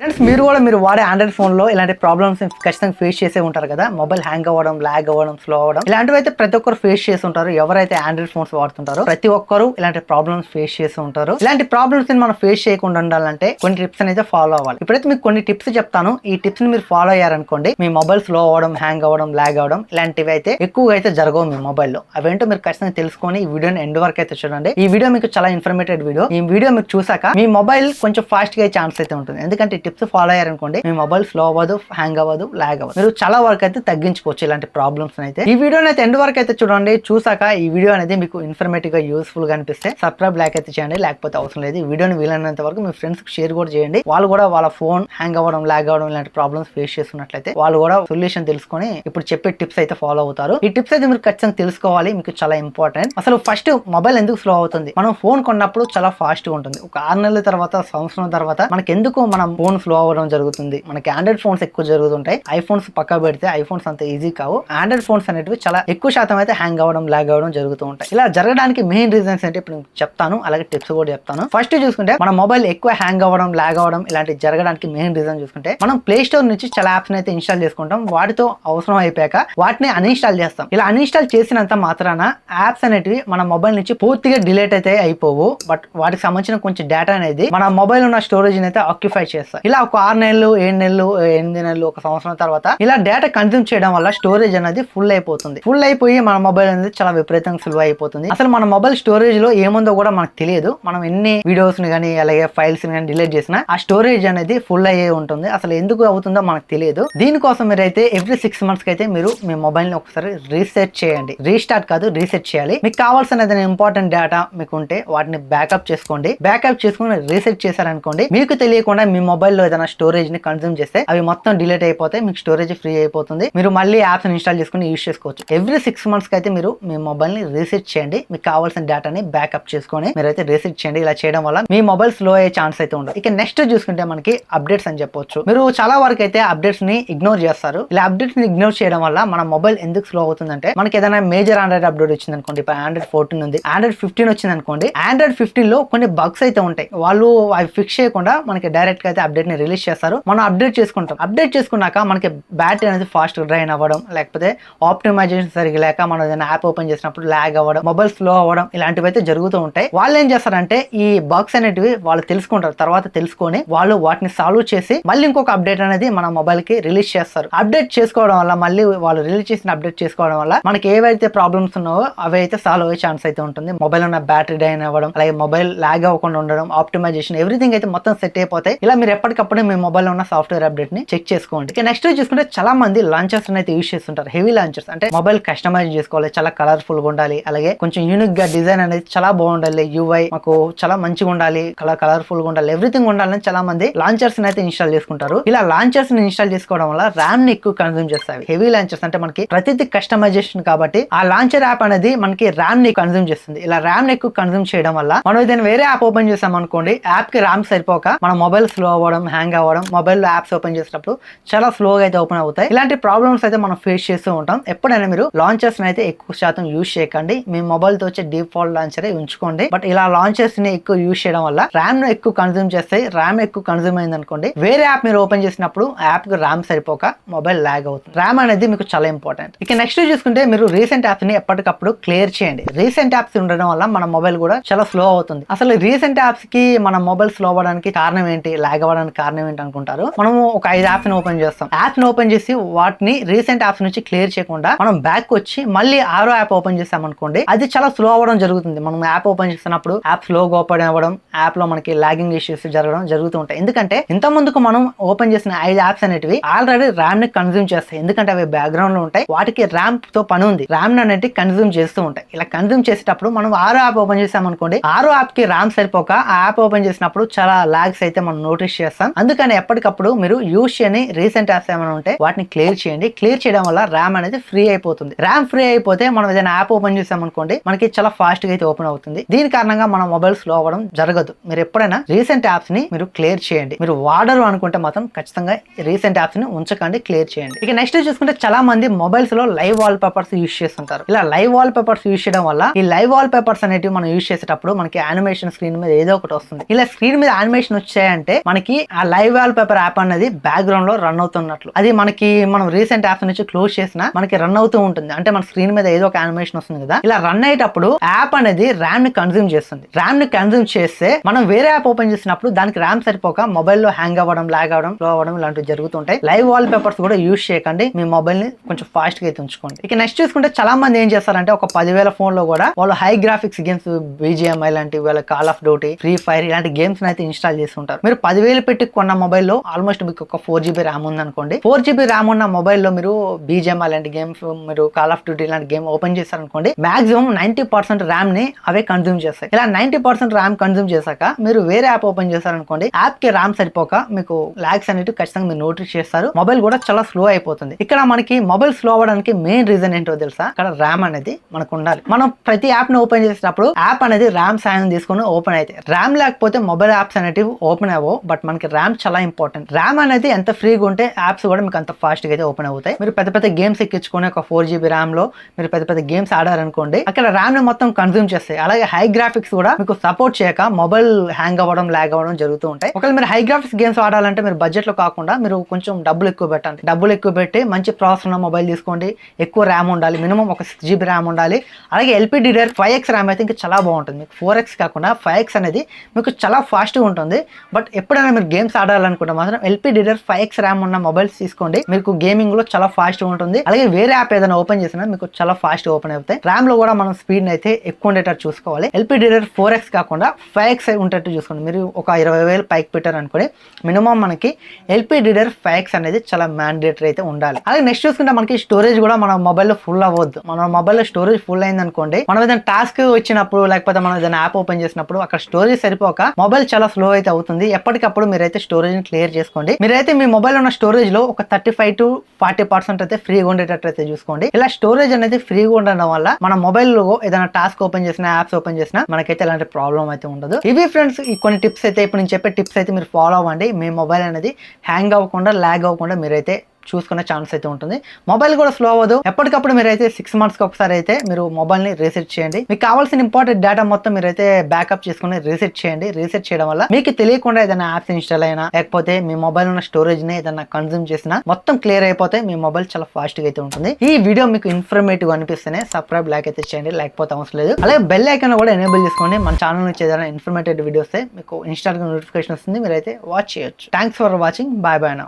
Friends మీరు వాడే Android phone లో ఇలాంటి ప్రాబ్లమ్స్ ఖచ్చితంగా ఫేస్ చేసే ఉంటారు కదా. మొబైల్ హ్యాంగ్ అవ్వడం, లాగ్ అవ్వడం, స్లో అవ్వడం ఇలాంటివి అయితే ప్రతి ఒక్కరు ఫేస్ చేసి ఉంటారు. ఎవరైతే ఆండ్రాయిడ్ ఫోన్స్ వాడుతుంటారో ప్రతి ఒక్కరు ఇలాంటి ప్రాబ్లమ్స్ ఫేస్ చేసి ఉంటారు. ఇలాంటి ప్రాబ్లమ్స్ ని మనం ఫేస్ చేయకుండా ఉండాలంటే కొన్ని టిప్స్ అయితే ఫాలో అవ్వాలి. ఇప్పుడైతే మీకు కొన్ని టిప్స్ చెప్తాను. ఈ టిప్స్ ని మీరు ఫాలో అయ్యారనుకోండి, మీ మొబైల్ స్లో అవ్వడం, హ్యాంగ్ అవ్వడం, లాగ్ అవ్వడం ఇలాంటివి అయితే ఎక్కువగా అయితే జరగవు మీ మొబైల్లో. అవేంటో మీరు ఖచ్చితంగా తెలుసుకొని ఈ వీడియోని ఎండ్ వరకు అయితే చూడండి. ఈ వీడియో మీకు చాలా ఇన్ఫర్మేటివ్ వీడియో. ఈ వీడియో మీరు చూసాక మీ మొబైల్ కొంచెం ఫాస్ట్ గా ఛాన్స్ అయితే ఉంటుంది. ఎందుకంటే ఈ టిప్స్ ఫాలో అయ్యారనుకోండి, మీ మొబైల్ స్లో అవ్వదు, హ్యాంగ్ అవ్వదు, లాగ్ అవ్వదు. మీరు చాలా వరకు అయితే తగ్గించుకోవచ్చు ఇలాంటి ప్రాబ్లమ్స్ అయితే. ఈ వీడియోని అయితే ఎండ్ వరకు అయితే చూడండి. చూసాక ఈ వీడియో అనేది మీకు ఇన్ఫర్మేటివ్ గా యూస్ఫుల్ గా అనిపిస్తే సబ్స్క్రైబ్ లైక్ అయితే చేయండి, లేకపోతే అవసరం లేదు. ఈ వీడియోని వీలైనంత వరకు మీ ఫ్రెండ్స్ కి షేర్ కూడా చేయండి. వాళ్ళు కూడా వాళ్ళ ఫోన్ హ్యాంగ్ అవ్వడం, లాగ్ అవ్వడం ఇలాంటి ప్రాబ్లమ్స్ ఫేస్ చేస్తున్నట్లయితే వాళ్ళు కూడా సొల్యూషన్ తెలుసుకొని ఇప్పుడు చెప్పే టిప్స్ అయితే ఫాలో అవుతారు. ఈ టిప్స్ అయితే మీరు ఖచ్చితంగా తెలుసుకోవాలి, మీకు చాలా ఇంపార్టెంట్. అసలు ఫస్ట్ మొబైల్ ఎందుకు స్లో అవుతుంది? మనం ఫోన్ కొన్నప్పుడు చాలా ఫాస్ట్ గా ఉంటుంది. ఒక 6 నెలల తర్వాత, సంవత్సరం తర్వాత మనకి ఎందుకు మనం ఫోన్ స్లో అవ్వడం జరుగుతుంది? మనకి ఆండ్రాయిడ్ ఫోన్స్ ఎక్కువ జరుగుతుంటాయి. ఐఫోన్స్ పక్కా పెడితే ఐఫోన్స్ అంత ఈజీ కావు. ఆండ్రాయిడ్ ఫోన్స్ అనేటివి చాలా ఎక్కువ శాతం అయితే హ్యాంగ్ అవ్వడం, లాగ్ అవ్వడం జరుగుతూ ఉంటాయి. ఇలా జరగడానికి మెయిన్ రీజన్స్ ఏంటి ఇప్పుడు చెప్తాను, అలాగే టిప్స్ కూడా చెప్తాను. ఫస్ట్ చూసుకుంటే మన మొబైల్ ఎక్కువ హ్యాంగ్ అవ్వడం, లాగ్ అవ్వడం ఇలాంటి జరగడానికి మెయిన్ రీజన్ చూసుకుంటే, మనం ప్లే స్టోర్ నుంచి చాలా యాప్స్ అయితే ఇన్స్టాల్ చేసుకుంటాం. వాటితో అవసరం అయిపోయాక వాటిని అన్ఇన్స్టాల్ చేస్తాం. ఇలా అన్ఇన్స్టాల్ చేసినంత మాత్రాన యాప్స్ అనేటివి మన మొబైల్ నుంచి పూర్తిగా డిలీట్ అయితే అయిపోవు. బట్ వాటికి సంబంధించిన కొంచెం డేటా అనేది మన మొబైల్ ఉన్న స్టోరేజ్ అయితే ఆక్యుపై చేస్తాయి. ఇలా ఒక 6 నెలలు, 7 నెలలు, 8 నెలలు, ఒక సంవత్సరం తర్వాత ఇలా డేటా కన్స్యూమ్ చేయడం వల్ల స్టోరేజ్ అనేది ఫుల్ అయిపోతుంది. ఫుల్ అయిపోయి మన మొబైల్ అనేది చాలా విపరీతంగా సులువు అయిపోతుంది. అసలు మన మొబైల్ స్టోరేజ్ లో ఏముందో కూడా మనకు తెలియదు. మనం ఎన్ని వీడియోస్ ని కానీ అలాగే ఫైల్స్ ని కానీ డిలీట్ చేసినా ఆ స్టోరేజ్ అనేది ఫుల్ అయ్యే ఉంటుంది. అసలు ఎందుకు అవుతుందో మనకు తెలియదు. దీనికోసం మీరైతే ఎవ్రీ 6 months కి అయితే మీరు మీ మొబైల్ ని ఒకసారి రీసెట్ చేయండి. రీస్టార్ట్ కాదు, రీసెట్ చేయాలి. మీకు కావాల్సిన ఏదైనా ఇంపార్టెంట్ డేటా మీకు ఉంటే వాటిని బ్యాకప్ చేసుకోండి. బ్యాకప్ చేసుకుని రీసెట్ చేశారనుకోండి, మీకు తెలియకుండా మీ మొబైల్లో ఏదైనా స్టోరేజ్ ని కన్స్యూమ్ చేస్తే అవి మొత్తం డిలీట్ అయిపోతే మీకు స్టోరేజ్ ఫ్రీ అయిపోతుంది. మీరు మళ్ళీ యాప్స్ ఇన్స్టాల్ చేసుకుని యూజ్ చేసుకోవచ్చు. ఎవ్రీ 6 months కి అయితే మీరు మీ మొబైల్ ని రీసెట్ చేయండి. మీకు కావాల్సిన డేటాని బ్యాకప్ చేసుకొని మీరైతే రీసెట్ చేయండి. ఇలా చేయడం వల్ల మీ మొబైల్ స్లో అయ్యే ఛాన్స్ అయితే ఉండదు. ఇక నెక్స్ట్ చూసుకుంటే మనకి అప్డేట్స్ అని చెప్పొచ్చు. మీరు చాలా వరకు అయితే అప్డేట్స్ ని ఇగ్నోర్ చేస్తారు. ఇలా అప్డేట్స్ ని ఇగ్నోర్ చేయడం వల్ల మన మొబైల్ ఎందుకు స్లో అవుతుందంటే, మనకి ఏదైనా మేజర్ ఆండ్రాయిడ్ అప్డేట్ వచ్చింది అనుకోండి, ఇప్పుడు ఆండ్రాయిడ్ 14 ఉంది, ఆండ్రాయిడ్ 15 వచ్చింది అనుకోండి, ఆండ్రాయిడ్ 15 లో కొన్ని బగ్స్ అయితే ఉంటాయి. వాళ్ళు అవి ఫిక్స్ చేయకుండా మనకి డైరెక్ట్ గా అయితే అప్డేట్ ని రిలీజ్ చేస్తారు. మనం అప్డేట్ చేసుకుంటాం. అప్డేట్ చేసుకున్నాక మనకి బ్యాటరీ అనేది ఫాస్ట్ డ్రైన్ అవ్వడం, లేకపోతే ఆప్టిమైజేషన్ సరిగ్గా లేక మనం ఏదైనా యాప్ ఓపెన్ చేసినప్పుడు లాగ్ అవ్వడం, మొబైల్ స్లో అవ్వడం ఇలాంటివి అయితే జరుగుతూ ఉంటాయి. వాళ్ళు ఏం చేస్తారంటే ఈ బగ్స్ అనేటివి వాళ్ళు తెలుసుకుంటారు. తర్వాత తెలుసుకొని వాళ్ళు వాటిని సాల్వ్ చేసి మళ్ళీ ఇంకొక అప్డేట్ అనేది మన మొబైల్ కి రిలీజ్ చేస్తారు. అప్డేట్ చేసుకోవడం వల్ల, మళ్ళీ వాళ్ళు రిలీజ్ చేసిన అప్డేట్ చేసుకోవడం వల్ల మనకి ఏవైతే ప్రాబ్లమ్స్ ఉన్నావో అవి అయితే సాల్వ్ అయ్యే ఛాన్స్ అయితే ఉంటుంది. మొబైల్ ఉన్న బ్యాటరీ డ్రైన్ అవ్వడం, అలాగే మొబైల్ లాగ్ అవ్వకుండా ఉండడం, ఆప్టిమైజేషన్ ఎవ్రీథింగ్ అయితే మొత్తం సెట్ అయిపోతాయి. ఇలా మీరు ఎప్పటికప్పుడు మీ మొబైల్ ఉన్న సాఫ్ట్వేర్ అప్డేట్ ని చెక్ చేసుకోండి. ఇక నెక్స్ట్ చూసుకుంటే చాలా మంది లాంచర్స్ అయితే యూజ్ చేస్తుంటారు. హెవీ లాంచర్స్ అంటే మొబైల్ కస్టమైజ్ చేసుకోవాలి, చాలా కలర్ఫుల్ గా ఉండాలి, అలాగే కొంచెం యూనిక్ గా డిజైన్ అనేది చాలా బాగుండాలి, యూఐ మాకు చాలా మంచిగా ఉండాలి, కలర్ఫుల్ గా ఉండాలి, ఎవ్రీథింగ్ ఉండాలని చాలా మంది లాంచర్స్ అయితే ఇన్స్టాల్ చేసుకుంటారు. ఇలా లాంచర్స్ ని ఇన్స్టాల్ చేసుకోవడం వల్ల ర్యామ్ ని ఎక్కువ కన్స్యూమ్ చేస్తాయి. హెవీ లాంచర్స్ అంటే మనకి ప్రతిదీ కస్టమైజేషన్ కాబట్టి ఆ లాంచర్ యాప్ అనేది మనకి ర్యామ్ ని కన్స్యూమ్ చేస్తుంది. ఇలా ర్యామ్ ని ఎక్కువ కన్స్యూమ్ చేయడం వల్ల మనం ఏదైనా వేరే యాప్ ఓపెన్ చేసాం అనుకోండి, యాప్ కి ర్యామ్ సరిపోక మన మొబైల్ స్లో అవ్వడం, హ్యాంగ్ అవ్వడం, మొబైల్ లో యాప్స్ ఓపెన్ చేసినప్పుడు చాలా స్లోగా అయితే ఓపెన్ అవుతాయి. ఇలాంటి ప్రాబ్లమ్స్ అయితే మనం ఫేస్ చేస్తూ ఉంటాం. ఎప్పుడైనా మీరు లాంచర్స్ అయితే ఎక్కువ శాతం యూజ్ చేయకండి. మీ మొబైల్ తో వచ్చే డిఫాల్ట్ లాంచర్ ఉంచుకోండి. బట్ ఇలా లాంచర్స్ ని ఎక్కువ యూజ్ చేయడం వల్ల ర్యామ్ ను ఎక్కువ కన్స్యూమ్ చేస్తాయి. ర్యామ్ ఎక్కువ కన్స్యూమ్ అయింది అనుకోండి, వేరే యాప్ మీరు ఓపెన్ చేసినప్పుడు యాప్ కి ర్యామ్ సరిపోక మొబైల్ లాగ్ అవుతుంది. ర్యామ్ అనేది మీకు చాలా ఇంపార్టెంట్. ఇక నెక్స్ట్ చూసుకుంటే మీరు రీసెంట్ యాప్స్ ని ఎప్పటికప్పుడు క్లియర్ చేయండి. రీసెంట్ యాప్స్ ఉండడం వల్ల మన మొబైల్ కూడా చాలా స్లో అవుతుంది. అసలు రీసెంట్ యాప్స్ కి మన మొబైల్ స్లో అవ్వడానికి కారణం ఏంటి, లాగ్ అవ్వడానికి కారణం ఏంటి అనుకుంటారు. మనము ఒక 5 యాప్స్ ని ఓపెన్ చేస్తాం. యాప్స్ ని ఓపెన్ చేసి వాటిని రీసెంట్ యాప్స్ నుంచి క్లియర్ చేయకుండా మనం బ్యాక్ వచ్చి మళ్ళీ 6వ యాప్ ఓపెన్ చేస్తాం అనుకోండి, అది చాలా స్లో అవ్వడం జరుగుతుంది. మనం యాప్ ఓపెన్ చేస్తున్నప్పుడు యాప్ స్లోగా ఓపెన్ అవ్వడం, యాప్ లో మనకి లాగింగ్ ఇష్యూస్ జరుగుతూ ఉంటాయి. ఎందుకంటే ఇంత ముందుకు మనం ఓపెన్ చేసిన 5 యాప్స్ అనేటివి ఆల్రెడీ ర్యామ్ ని కన్స్యూమ్ చేస్తాయి. ఎందుకంటే అవి బ్యాక్గ్రౌండ్ లో ఉంటాయి, వాటికి ర్యామ్ తో పని ఉంది, ర్యామ్ అనేది కన్స్యూమ్ చేస్తూ ఉంటాయి. ఇలా కన్స్యూమ్ చేసేటప్పుడు మనం 6వ యాప్ ఓపెన్ చేసాం అనుకోండి, 6వ యాప్ కి ర్యామ్ సరిపోక ఆ యాప్ ఓపెన్ చేసినప్పుడు చాలా లాగ్స్ అయితే మనం నోటీస్ చేస్తాం. అందుకని ఎప్పటికప్పుడు మీరు యూజ్ చేయని రీసెంట్ యాప్స్ ఏమైనా ఉంటే వాటిని క్లియర్ చేయండి. క్లియర్ చేయడం వల్ల ర్యామ్ అనేది ఫ్రీ అయిపోతుంది. ర్యామ్ ఫ్రీ అయిపోతే మనం ఏదైనా యాప్ ఓపెన్ చేసాం అనుకోండి, మనకి చాలా ఫాస్ట్ గా అయితే ఓపెన్ అవుతుంది. దీని కారణంగా మన మొబైల్ స్లో అవ్వడం జరగదు. మీరు ఎప్పుడైనా రీసెంట్ యాప్స్ ని మీరు క్లియర్ చేయండి. మీరు వాడరు అనుకుంటే మాత్రం ఖచ్చితంగా రీసెంట్ యాప్స్ ని ఉంచకండి, క్లియర్ చేయండి. ఇక నెక్స్ట్ చూసుకుంటే చాలా మంది మొబైల్స్ లో లైవ్ వాల్ పేపర్స్ యూజ్ చేస్తుంటారు. ఇలా లైవ్ వాల్ పేపర్స్ యూజ్ చేయడం వల్ల ఈ లైవ్ వాల్ పేపర్స్ అనేటివి మనం యూజ్ చేసేటప్పుడు మనకి యానిమేషన్ స్క్రీన్ మీద ఏదో ఒకటి వస్తుంది. ఇలా స్క్రీన్ మీద యానిమేషన్ వచ్చాయంటే మనకి ఆ లైవ్ వాల్ పేపర్ యాప్ అనేది బ్యాక్గ్రౌండ్ లో రన్ అవుతున్నట్లు. అది మనకి మనం రీసెంట్ యాప్స్ నుంచి క్లోజ్ చేసినా మనకి రన్ అవుతూ ఉంటుంది. అంటే మన స్క్రీన్ మీద ఏదో ఒక యానిమేషన్ వస్తుంది కదా, ఇలా రన్ అయ్యేటప్పుడు యాప్ అనేది ర్యామ్ ని కన్జ్యూమ్ చేస్తుంది. ర్యామ్ ని కన్జ్యూమ్ చేస్తే మనం వేరే యాప్ ఓపెన్ చేసినప్పుడు దానికి ర్యామ్ సరిపోక మొబైల్ లో హ్యాంగ్ అవ్వడం, లాగ్ అవ్వడం, స్లో అవ్వడం ఇలాంటివి జరుగుతుంటాయి. లైవ్ వాల్ పేపర్స్ కూడా యూజ్ చేయకండి. మీ మొబైల్ ని కొంచెం ఫాస్ట్ గా అయితే ఉంచుకోండి. ఇక నెక్స్ట్ చూసుకుంటే చాలా మంది ఏం చేస్తారంటే ఒక 10,000 ఫోన్ లో కూడా వాళ్ళు హై గ్రాఫిక్స్ గేమ్స్ BGMI లాంటి వాళ్ళ call of duty, free fire ఇలాంటి గేమ్స్ అయితే ఇన్స్టాల్ చేస్తుంటారు. మీరు 10,000 పెట్టి కొన్న మొబైల్లో ఆల్మోస్ట్ మీకు ఒక 4GB ర్యామ్ ఉంది అనుకోండి. 4GB ర్యామ్ ఉన్న మొబైల్లో మీరు BGMI లాంటి గేమ్స్, మీరు కాల్ ఆఫ్ డ్యూటీ లాంటి గేమ్ ఓపెన్ చేశారనుకోండి, మాక్సిమం 90% ర్యామ్ ని అవే కన్జ్యూమ్ చేస్తాయి. ఇలా 90% ర్యామ్ కన్జ్యూమ్ చేశాక మీరు వేరే యాప్ ఓపెన్ చేశారనుకోండి, యాప్ కి ర్యామ్ సరిపోక మీకు లాగ్స్ అనేవి ఖచ్చితంగా మీరు నోటీస్ చేస్తారు. మొబైల్ కూడా చాలా స్లో అయిపోతుంది. ఇక్కడ మనకి మొబైల్ స్లో అవ్వడానికి మెయిన్ రీజన్ ఏంటో తెలుసా? ఇక్కడ ర్యామ్ అనేది మనకు ఉండాలి. మనం ప్రతి యాప్ ని ఓపెన్ చేసేటప్పుడు యాప్ అనేది ర్యామ్ సాయం తీసుకుని ఓపెన్ అయితే, ర్యామ్ లేకపోతే మొబైల్ యాప్స్ అనేటివి ఓపెన్ అవ్వవు. బట్ మనకి ర్యామ్ చాలా ఇంపార్టెంట్. ర్యామ్ అనేది ఎంత ఫ్రీగా ఉంటే యాప్స్ కూడా మీకు అంత ఫాస్ట్ గా అయితే ఓపెన్ అవుతాయి. మీరు పెద్ద పెద్ద గేమ్స్ ఎక్కించుకుని ఒక 4GB ర్యామ్ లో మీరు పెద్ద పెద్ద గేమ్స్ ఆడారనుకోండి, అక్కడ ర్యామ్ ని మొత్తం కన్జ్యూమ్ చేస్తాయి. అలాగే హై గ్రాఫిక్స్ కూడా మీకు సపోర్ట్ చేయక మొబైల్ హ్యాంగ్ అవ్వడం, లాగ్ అవ్వడం జరుగుతూ ఉంటాయి. ఒకవేళ మీరు హై గ్రాఫిక్స్ గేమ్స్ ఆడాలంటే మీరు బడ్జెట్ లో కాకుండా మీరు కొంచెం డబ్బులు ఎక్కువ పెట్టండి. డబ్బులు ఎక్కువ పెట్టి మంచి ప్రాసెసర్ ఉన్న మొబైల్ తీసుకోండి. ఎక్కువ ర్యామ్ ఉండాలి, మినిమం ఒక 6GB ర్యామ్ ఉండాలి. అలాగే LPDDR5X ర్యామ్ అయితే ఇంకా చాలా బాగుంటుంది. మీకు 4X కాకుండా 5X అనేది మీకు చాలా ఫాస్ట్గా ఉంటుంది. బట్ ఎప్పుడైనా మీరు గేమ్స్ ఆడాలనుకుంటే మాత్రం LPDDR5X ర్యామ్ ఉన్న మొబైల్స్ తీసుకోండి. మీకు గేమింగ్ లో చాలా ఫాస్ట్ ఉంటుంది. అలాగే వేరే యాప్ ఏదైనా ఓపెన్ చేసినా మీకు చాలా ఫాస్ట్ ఓపెన్ అవుతాయి. ర్యామ్ లో కూడా మనం స్పీడ్ అయితే ఎక్కువ ఉండేటట్టు చూసుకోవాలి. LPDDR4X కాకుండా 5X ఉండేటట్టు చూసుకోండి. మీరు ఒక 20,000 పైకి పెట్టారనుకోండి, మినిమం మనకి LPDDR5X అనేది చాలా మ్యాండేటరీ అయితే ఉండాలి. అలాగే నెక్స్ట్ చూసుకుంటే మనకి స్టోరేజ్ కూడా మన మొబైల్లో ఫుల్ అవ్వద్దు. మన మొబైల్లో స్టోరేజ్ ఫుల్ అయింది అనుకోండి, మనం ఏదైనా టాస్క్ వచ్చినప్పుడు లేకపోతే మనం ఏదైనా యాప్ ఓపెన్ చేసినప్పుడు అక్కడ స్టోరేజ్ సరిపోక మొబైల్ చాలా స్లో అయితే అవుతుంది. ఎప్పటికప్పుడు మీరైతే స్టోరేజ్ ని క్లియర్ చేసుకోండి. మీరైతే మీ మొబైల్ ఉన్న స్టోరేజ్ లో ఒక 35 to 40% అయితే ఫ్రీగా ఉండేటట్టు అయితే చూసుకోండి. ఇలా స్టోరేజ్ అనేది ఫ్రీగా ఉండడం వల్ల మన మొబైల్ లో ఏదైనా టాస్క్ ఓపెన్ చేసినా, యాప్స్ ఓపెన్ చేసినా మనకైతే ఎలాంటి ప్రాబ్లం అయితే ఉండదు. ఇవి ఫ్రెండ్స్ ఈ కొన్ని టిప్స్ అయితే, ఇప్పుడు నేను చెప్పే టిప్స్ అయితే మీరు ఫాలో అవ్వండి. మీ మొబైల్ అనేది హ్యాంగ్ అవ్వకుండా, లాగ్ అవ్వకుండా మీరైతే చూసుకునే ఛాన్స్ అయితే ఉంటుంది. మొబైల్ కూడా స్లో అవ్వదు. ఎప్పటికప్పుడు మీరైతే 6 months కి ఒకసారి అయితే మీరు మొబైల్ ని రీసెట్ చేయండి. మీకు కావాల్సిన ఇంపార్టెంట్ డేటా మొత్తం మీరైతే బ్యాకప్ చేసుకుని రీసెట్ చేయండి. రీసెట్ చేయడం వల్ల మీకు తెలియకుండా ఏదైనా యాప్స్ ఇన్స్టాల్ అయినా, లేకపోతే మీ మొబైల్ ఉన్న స్టోరేజ్ ని ఏదైనా కన్జ్యూమ్ చేసినా మొత్తం క్లియర్ అయిపోతే మీ మొబైల్ చాలా ఫాస్ట్ గా అయితే ఉంటుంది. ఈ వీడియో మీకు ఇన్ఫర్మేటివ్ అనిపిస్తేనే సబ్స్క్రైబ్, లైక్ అయితే చేయండి. లేకపోతే అవసరం లేదు. అలాగే బెల్ ఐకాన్ కూడా ఎనేబుల్ చేసుకోండి. మన ఛానల్ నుంచి ఏదైనా ఇన్ఫర్మేటివ్ వీడియోస్ మీకు ఇన్స్టాగ్రామ్ నోటిఫికేషన్ వస్తుంది, మీరైతే వాచ్ చేయొచ్చు. Thanks for watching. Bye bye now.